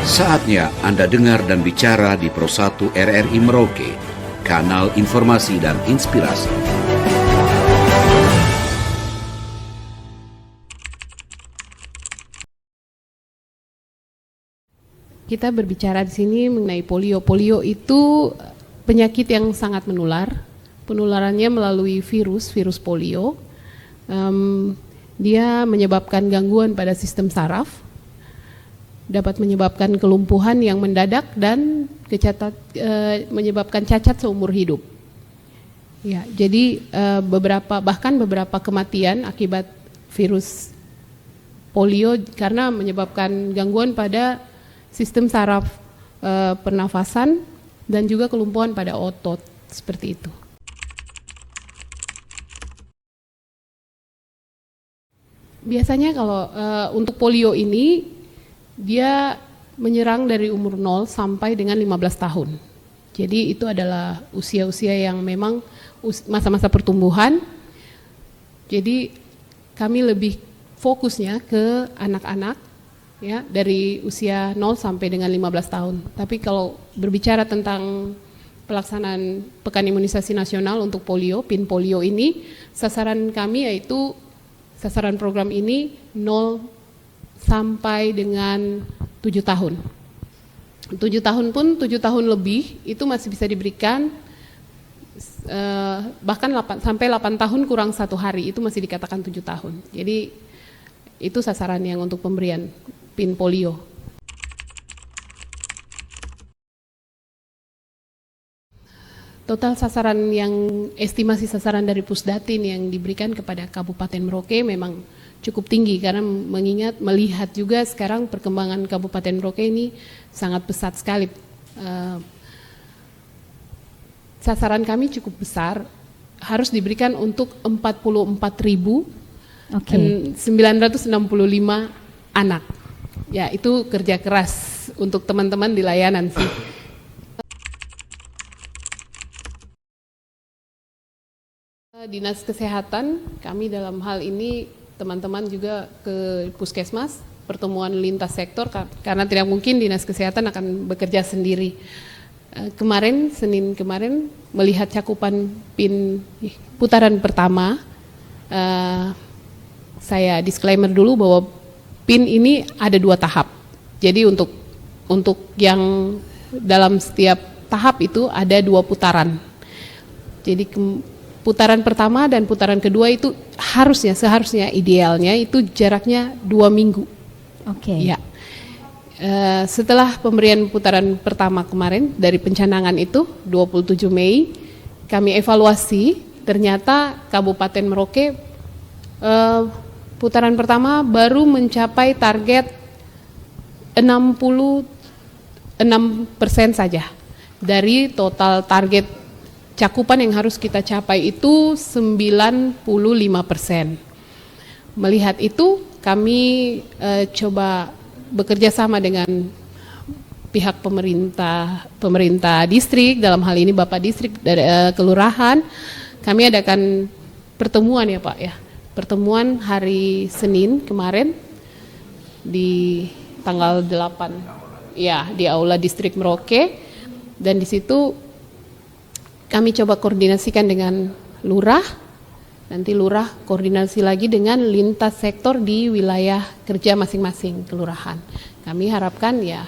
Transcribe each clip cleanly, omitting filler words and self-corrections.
Saatnya Anda dengar dan bicara di Pro 1 RRI Merauke, kanal informasi dan inspirasi. Kita berbicara di sini mengenai polio. Polio itu penyakit yang sangat menular. Penularannya melalui virus polio. Dia menyebabkan gangguan pada sistem saraf, dapat menyebabkan kelumpuhan yang mendadak dan menyebabkan cacat seumur hidup. Ya, jadi beberapa kematian akibat virus polio karena menyebabkan gangguan pada sistem saraf pernafasan dan juga kelumpuhan pada otot seperti itu. Biasanya kalau untuk polio ini dia menyerang dari umur 0 sampai dengan 15 tahun. Jadi itu adalah usia-usia yang memang masa-masa pertumbuhan. Jadi kami lebih fokusnya ke anak-anak ya dari usia 0 sampai dengan 15 tahun. Tapi kalau berbicara tentang pelaksanaan Pekan Imunisasi Nasional untuk polio, PIN polio ini, sasaran kami yaitu sasaran program ini 0 sampai dengan 7 tahun. 7 tahun pun 7 tahun lebih itu masih bisa diberikan, bahkan 8 tahun kurang 1 hari itu masih dikatakan 7 tahun. Jadi itu sasaran yang untuk pemberian PIN polio. Total sasaran estimasi sasaran dari Pusdatin yang diberikan kepada Kabupaten Merauke memang cukup tinggi karena melihat juga sekarang perkembangan Kabupaten Merauke ini sangat pesat sekali. Sasaran kami cukup besar, harus diberikan untuk 44.965 anak. Ya, itu kerja keras untuk teman-teman di layanan sih. Dinas Kesehatan, kami dalam hal ini teman-teman juga ke Puskesmas, pertemuan lintas sektor karena tidak mungkin Dinas Kesehatan akan bekerja sendiri. Senin kemarin melihat cakupan PIN putaran pertama, saya disclaimer dulu bahwa PIN ini ada 2 tahap. Jadi untuk yang dalam setiap tahap itu ada 2 putaran. Jadi putaran pertama dan putaran kedua itu seharusnya idealnya itu jaraknya 2 minggu. Oke. Ya. Setelah pemberian putaran pertama kemarin dari pencanangan itu 27 Mei kami evaluasi, ternyata Kabupaten Merauke putaran pertama baru mencapai target 66% saja dari total target cakupan yang harus kita capai itu 95%. Melihat itu, kami coba bekerja sama dengan pihak pemerintah distrik, dalam hal ini Bapak Distrik dari Kelurahan. Kami adakan pertemuan ya Pak ya. Pertemuan hari Senin kemarin di tanggal 8 ya di Aula Distrik Merauke, dan di situ kami coba koordinasikan dengan lurah, nanti lurah koordinasi lagi dengan lintas sektor di wilayah kerja masing-masing kelurahan. Kami harapkan ya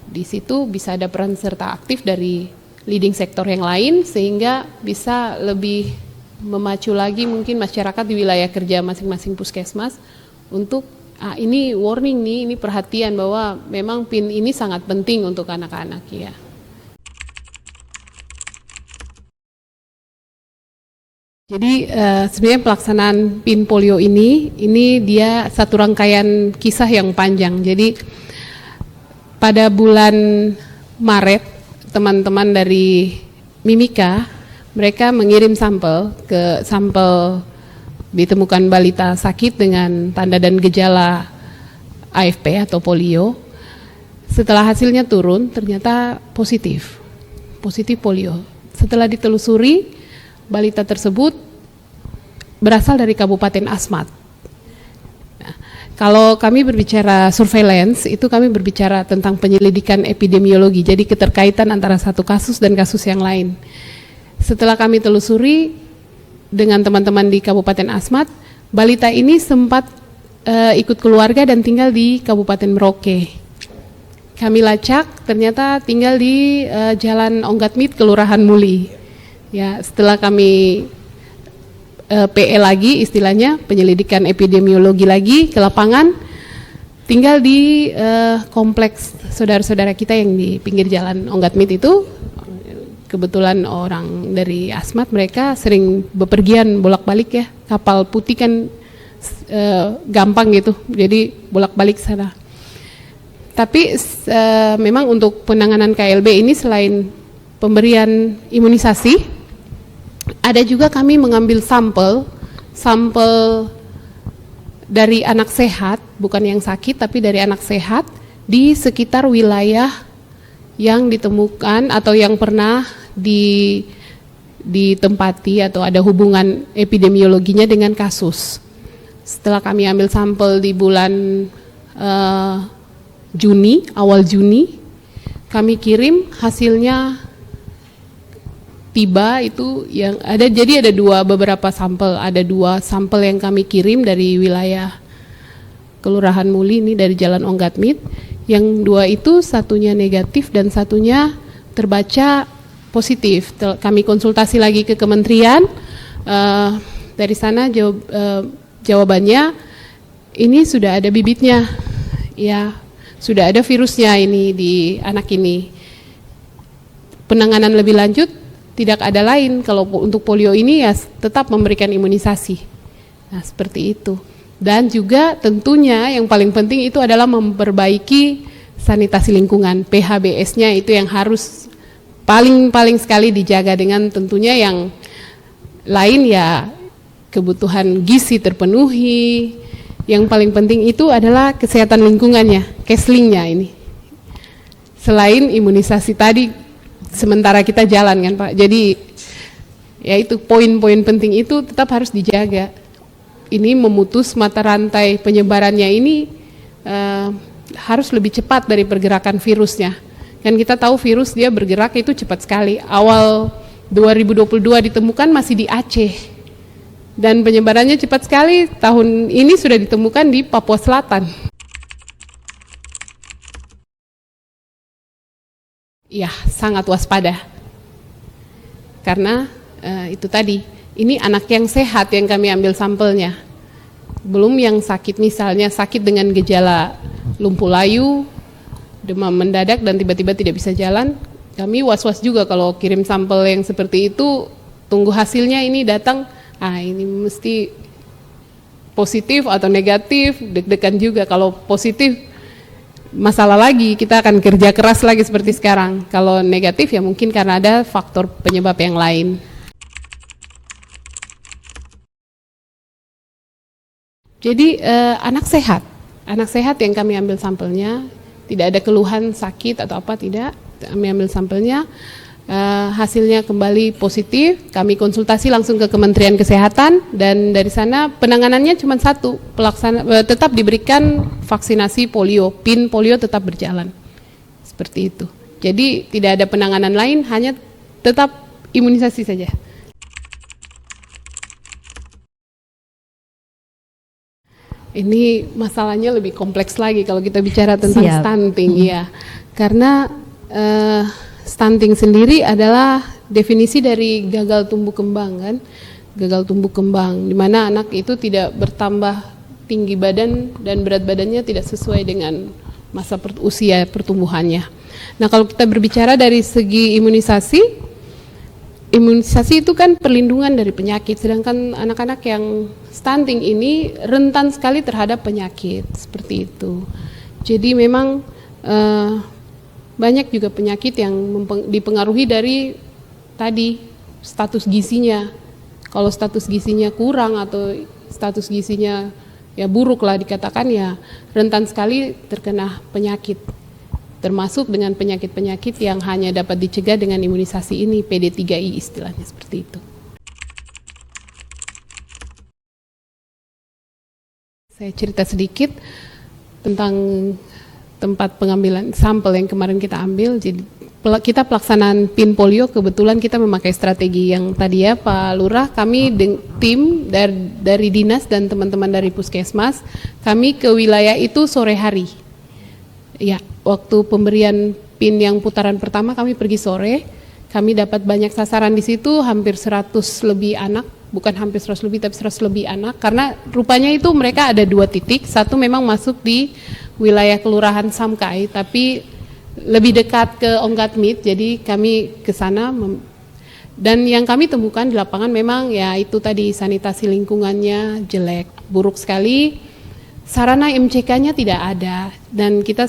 di situ bisa ada peran serta aktif dari leading sektor yang lain sehingga bisa lebih memacu lagi mungkin masyarakat di wilayah kerja masing-masing puskesmas untuk ini warning nih, ini perhatian bahwa memang PIN ini sangat penting untuk anak-anak ya. Jadi sebenarnya pelaksanaan PIN polio ini dia satu rangkaian kisah yang panjang. Jadi pada bulan Maret teman-teman dari Mimika mereka mengirim sampel ditemukan balita sakit dengan tanda dan gejala AFP atau polio. Setelah hasilnya turun ternyata positif polio. Setelah ditelusuri balita tersebut berasal dari Kabupaten Asmat. Nah, Kalau kami berbicara surveillance, itu kami berbicara tentang penyelidikan epidemiologi, jadi keterkaitan antara satu kasus dan kasus yang lain. Setelah kami telusuri dengan teman-teman di Kabupaten Asmat, balita ini sempat ikut keluarga dan tinggal di Kabupaten Merauke. Kami lacak, ternyata tinggal di Jalan Onggatmit, Kelurahan Muli. Ya, setelah kami PE lagi, istilahnya penyelidikan epidemiologi lagi ke lapangan, tinggal di kompleks saudara-saudara kita yang di pinggir Jalan Onggatmit itu. Kebetulan orang dari Asmat, mereka sering bepergian bolak-balik ya, kapal putih kan gampang gitu, jadi bolak-balik sana. Tapi memang untuk penanganan KLB ini selain pemberian imunisasi, ada juga kami mengambil sampel dari anak sehat, bukan yang sakit tapi dari anak sehat di sekitar wilayah yang ditemukan atau yang pernah ditempati atau ada hubungan epidemiologinya dengan kasus. Setelah kami ambil sampel di bulan Juni, awal Juni, kami kirim hasilnya tiba itu yang ada, jadi ada beberapa sampel, ada 2 sampel yang kami kirim dari wilayah Kelurahan Muli ini dari Jalan Onggatmit, yang 2 itu satunya negatif dan satunya terbaca positif. Kami konsultasi lagi ke kementerian, dari sana jawabannya ini sudah ada bibitnya, ya sudah ada virusnya ini di anak ini. Penanganan lebih lanjut tidak ada lain, kalau untuk polio ini ya tetap memberikan imunisasi. Nah seperti itu. Dan juga tentunya yang paling penting itu adalah memperbaiki sanitasi lingkungan, PHBS-nya itu yang harus paling sekali dijaga, dengan tentunya yang lain ya kebutuhan gizi terpenuhi. Yang paling penting itu adalah kesehatan lingkungannya, keslingnya ini. Selain imunisasi tadi, sementara kita jalan kan Pak, jadi ya itu poin-poin penting itu tetap harus dijaga. Ini memutus mata rantai penyebarannya ini harus lebih cepat dari pergerakan virusnya. Kan kita tahu virus dia bergerak itu cepat sekali. Awal 2022 ditemukan masih di Aceh dan penyebarannya cepat sekali. Tahun ini sudah ditemukan di Papua Selatan. Ya, sangat waspada. Karena itu tadi, ini anak yang sehat yang kami ambil sampelnya. Belum yang sakit, misalnya sakit dengan gejala lumpuh layu, demam mendadak dan tiba-tiba tidak bisa jalan. Kami was-was juga kalau kirim sampel yang seperti itu, tunggu hasilnya ini datang, ini mesti positif atau negatif, deg-degan juga. Kalau positif, masalah lagi, kita akan kerja keras lagi seperti sekarang. Kalau negatif ya mungkin karena ada faktor penyebab yang lain. Jadi anak sehat yang kami ambil sampelnya, tidak ada keluhan sakit atau apa, tidak. Kami ambil sampelnya, hasilnya kembali positif, kami konsultasi langsung ke Kementerian Kesehatan, dan dari sana penanganannya cuma satu, tetap diberikan vaksinasi polio, PIN polio tetap berjalan, seperti itu. Jadi tidak ada penanganan lain, hanya tetap imunisasi saja. Ini masalahnya lebih kompleks lagi kalau kita bicara tentang stunting, ya, karena stunting sendiri adalah definisi dari gagal tumbuh kembang, kan? Gagal tumbuh kembang, di mana anak itu tidak bertambah tinggi badan dan berat badannya tidak sesuai dengan masa usia pertumbuhannya. Nah, kalau kita berbicara dari segi imunisasi itu kan perlindungan dari penyakit, sedangkan anak-anak yang stunting ini rentan sekali terhadap penyakit, seperti itu. Jadi memang banyak juga penyakit yang dipengaruhi dari tadi status gizinya. Kalau status gizinya kurang atau status gizinya ya buruk lah dikatakan, ya rentan sekali terkena penyakit. Termasuk dengan penyakit-penyakit yang hanya dapat dicegah dengan imunisasi ini, PD3I istilahnya, seperti itu. Saya cerita sedikit tentang tempat pengambilan sampel yang kemarin kita ambil. Jadi kita pelaksanaan PIN polio, kebetulan kita memakai strategi yang tadi ya Pak Lurah, kami tim dari dinas dan teman-teman dari puskesmas, kami ke wilayah itu sore hari. Ya, waktu pemberian PIN yang putaran pertama kami pergi sore, kami dapat banyak sasaran di situ, hampir 100 lebih anak, bukan hampir 100 lebih tapi 100 lebih anak, karena rupanya itu mereka ada 2 titik, satu memang masuk di wilayah Kelurahan Samkai, tapi lebih dekat ke Onggatmit, jadi kami ke sana dan yang kami temukan di lapangan memang ya itu tadi sanitasi lingkungannya jelek, buruk sekali, sarana MCK-nya tidak ada, dan kita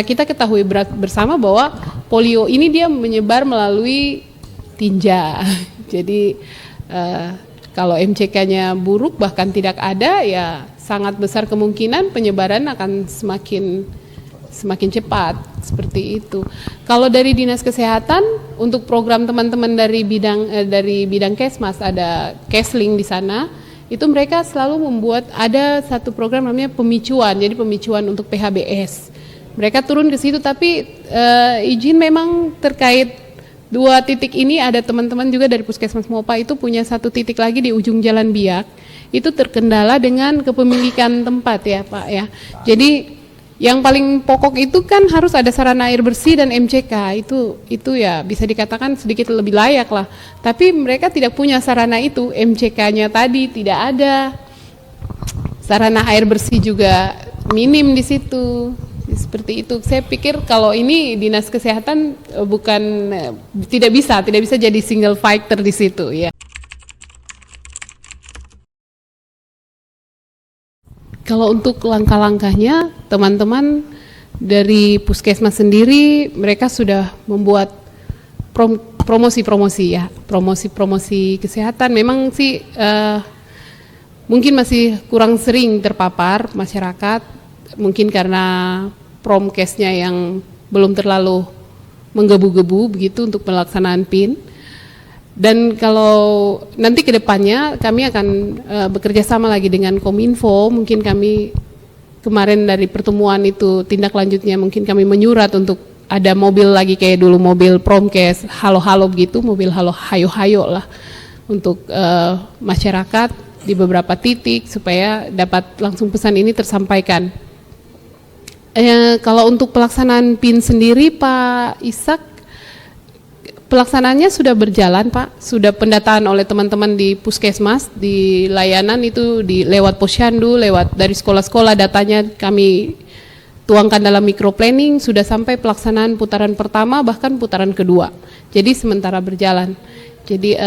kita ketahui bersama bahwa polio ini dia menyebar melalui tinja, jadi kalau MCK-nya buruk bahkan tidak ada, ya sangat besar kemungkinan penyebaran akan semakin cepat, seperti itu. Kalau dari Dinas Kesehatan, untuk program teman-teman dari bidang Kesmas, ada Kesling di sana, itu mereka selalu membuat ada satu program namanya pemicuan, jadi pemicuan untuk PHBS. Mereka turun ke situ, tapi izin memang terkait 2 titik ini, ada teman-teman juga dari Puskesmas Mopa itu punya 1 titik lagi di ujung Jalan Biak, itu terkendala dengan kepemilikan tempat ya Pak ya. Jadi yang paling pokok itu kan harus ada sarana air bersih dan MCK, itu ya bisa dikatakan sedikit lebih layak lah. Tapi mereka tidak punya sarana itu, MCK-nya tadi tidak ada, sarana air bersih juga minim di situ. Seperti itu. Saya pikir kalau ini Dinas Kesehatan tidak bisa jadi single fighter di situ ya. Kalau untuk langkah-langkahnya, teman-teman dari Puskesmas sendiri, mereka sudah membuat promosi-promosi ya, promosi kesehatan. Memang sih mungkin masih kurang sering terpapar masyarakat, mungkin karena promkesnya yang belum terlalu menggebu-gebu begitu untuk pelaksanaan PIN. Dan kalau nanti ke depannya kami akan bekerja sama lagi dengan Kominfo, mungkin kami kemarin dari pertemuan itu tindak lanjutnya mungkin kami menyurat untuk ada mobil lagi kayak dulu mobil promkes, halo-halo begitu, mobil halo hayo-hayo lah untuk masyarakat di beberapa titik supaya dapat langsung pesan ini tersampaikan. Kalau untuk pelaksanaan PIN sendiri Pak Ishak, pelaksanaannya sudah berjalan Pak, sudah pendataan oleh teman-teman di Puskesmas, di layanan itu lewat posyandu, lewat dari sekolah-sekolah, datanya kami tuangkan dalam microplanning, sudah sampai pelaksanaan putaran pertama bahkan putaran kedua, jadi sementara berjalan. Jadi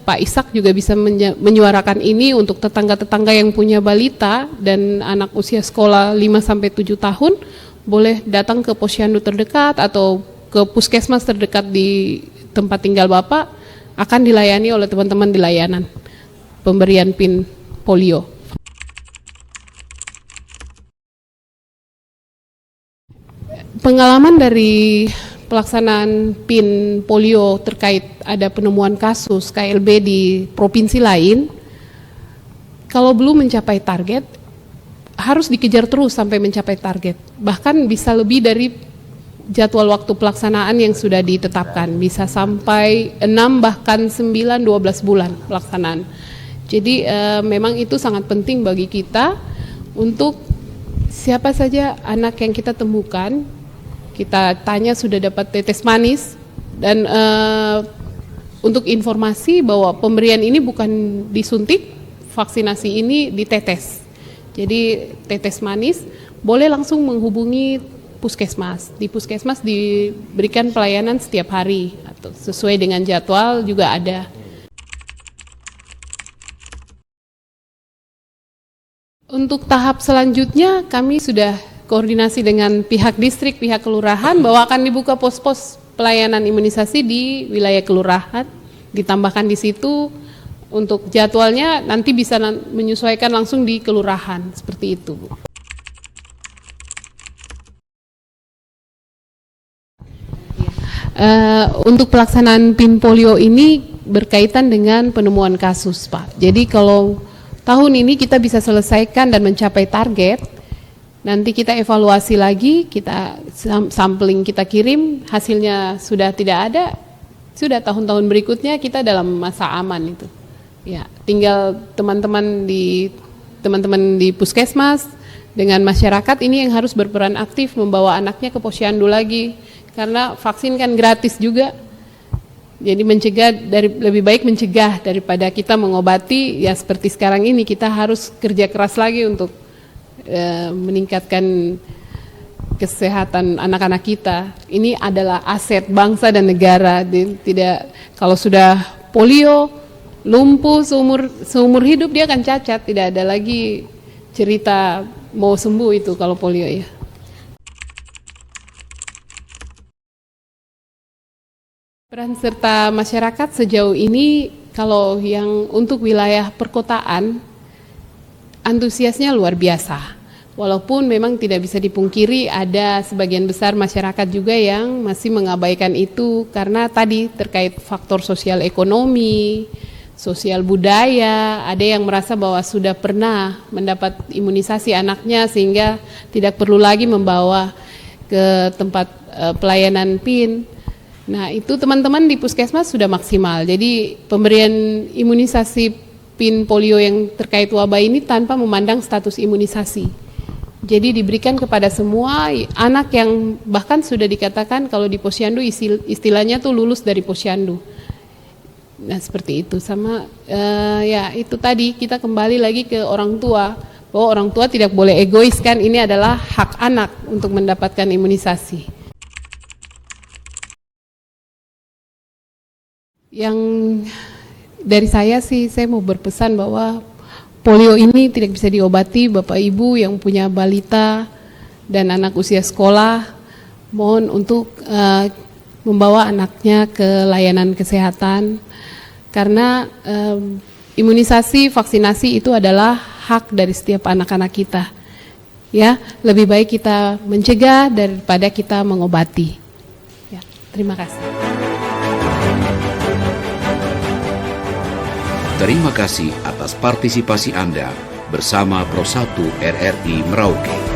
Pak Ishak juga bisa menyuarakan ini untuk tetangga-tetangga yang punya balita dan anak usia sekolah 5-7 tahun, boleh datang ke posyandu terdekat atau ke puskesmas terdekat di tempat tinggal Bapak, akan dilayani oleh teman-teman di layanan pemberian PIN polio. Pengalaman dari pelaksanaan PIN polio terkait ada penemuan kasus KLB di provinsi lain, kalau belum mencapai target, harus dikejar terus sampai mencapai target. Bahkan bisa lebih dari jadwal waktu pelaksanaan yang sudah ditetapkan, bisa sampai 6 bahkan 9-12 bulan pelaksanaan. Jadi memang itu sangat penting bagi kita untuk siapa saja anak yang kita temukan, kita tanya sudah dapat tetes manis, dan untuk informasi bahwa pemberian ini bukan disuntik, vaksinasi ini ditetes. Jadi tetes manis boleh langsung menghubungi Puskesmas. Di Puskesmas diberikan pelayanan setiap hari atau sesuai dengan jadwal juga ada. Untuk tahap selanjutnya kami sudah koordinasi dengan pihak distrik, pihak kelurahan bahwa akan dibuka pos-pos pelayanan imunisasi di wilayah kelurahan. Ditambahkan di situ untuk jadwalnya nanti bisa menyesuaikan langsung di kelurahan, seperti itu, Bu. Untuk pelaksanaan PIN polio ini berkaitan dengan penemuan kasus, Pak. Jadi kalau tahun ini kita bisa selesaikan dan mencapai target, nanti kita evaluasi lagi, kita sampling kita kirim, hasilnya sudah tidak ada, sudah tahun-tahun berikutnya kita dalam masa aman itu. Ya, tinggal teman-teman di puskesmas dengan masyarakat ini yang harus berperan aktif membawa anaknya ke posyandu lagi, karena vaksin kan gratis juga. Jadi lebih baik mencegah daripada kita mengobati. Ya seperti sekarang ini kita harus kerja keras lagi untuk meningkatkan kesehatan anak-anak kita. Ini adalah aset bangsa dan negara. Tidak, kalau sudah polio, lumpuh seumur hidup dia akan cacat. Tidak ada lagi cerita mau sembuh itu kalau polio ya. Peran serta masyarakat sejauh ini kalau yang untuk wilayah perkotaan antusiasnya luar biasa. Walaupun memang tidak bisa dipungkiri ada sebagian besar masyarakat juga yang masih mengabaikan itu karena tadi terkait faktor sosial ekonomi, sosial budaya, ada yang merasa bahwa sudah pernah mendapat imunisasi anaknya sehingga tidak perlu lagi membawa ke tempat pelayanan PIN. Nah itu teman-teman di puskesmas sudah maksimal, jadi pemberian imunisasi PIN polio yang terkait wabah ini tanpa memandang status imunisasi. Jadi diberikan kepada semua anak yang bahkan sudah dikatakan kalau di posyandu istilahnya tuh lulus dari posyandu. Nah seperti itu, sama ya itu tadi kita kembali lagi ke orang tua, bahwa orang tua tidak boleh egois kan, ini adalah hak anak untuk mendapatkan imunisasi. Yang dari saya sih, saya mau berpesan bahwa polio ini tidak bisa diobati. Bapak Ibu yang punya balita dan anak usia sekolah, mohon untuk membawa anaknya ke layanan kesehatan, karena imunisasi, vaksinasi itu adalah hak dari setiap anak-anak kita. Ya, lebih baik kita mencegah daripada kita mengobati. Ya, terima kasih. Terima kasih atas partisipasi Anda bersama Pro 1 RRI Merauke.